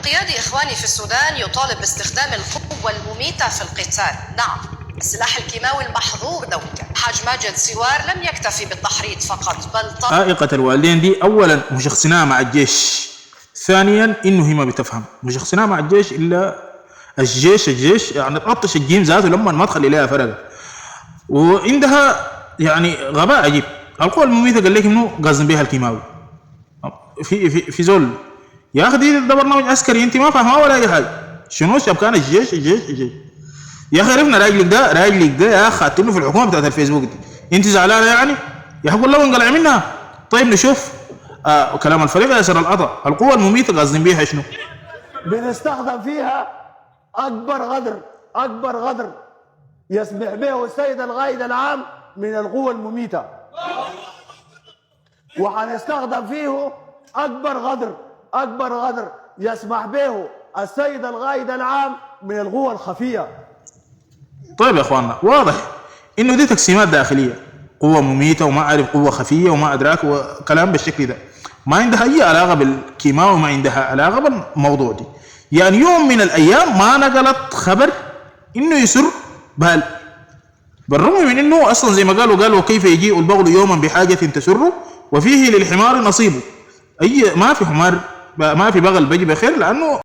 قيادي إخواني في السودان يطالب باستخدام القوة المميتة في القتال. نعم، السلاح الكيماوي المحظور دوكا. حاج ماجد سوار لم يكتفي بالتحريض فقط بل عائقة الوالدين دي أولا مشخصناها مع الجيش، ثانيا إنه هي ما بتفهم مشخصناها مع الجيش إلا الجيش يعني تقطش الجيم ذاته لما ما تخلي لها فرق، وعندها يعني غباء عجيب. القوة المميتة قال لك إنه قاصد بها الكيماوي في زول يا أخي ده برنامج عسكري أنت ما فاهمها ولا أي حاجة. شنو كان الجيش يا أخي عرفنا راجلك ده يا أخي خدتله في الحكومة بتاعت الفيسبوك دي، أنت زعلانة يعني يا أخي والله انقلع منها. طيب نشوف كلام الفريق ياسر العطا. القوة المميتة قاصدين بيها شنو؟ بنستخدم فيها أكبر غدر يسمح به السيد القائد العام من القوة المميتة، وحنستخدم فيه أكبر غدر يسمح به السيد القائد العام من القوة الخفية. طيب يا اخواننا، واضح انه دي تقسيمات داخليه، قوه مميته وما اعرف قوه خفيه وما ادراك وكلام بالشكل ده، ما عندها اي علاقه بالكيماوي وما عندها علاقه بالموضوع دي. يعني يوم من الايام ما نقلت خبر انه يسر بال، بالرغم من انه اصلا زي ما قالوا كيف يجيء البغل يوما بحاجه تسره وفيه للحمار نصيبه. ما في حمار ما في بغل بيجي بخير، لانه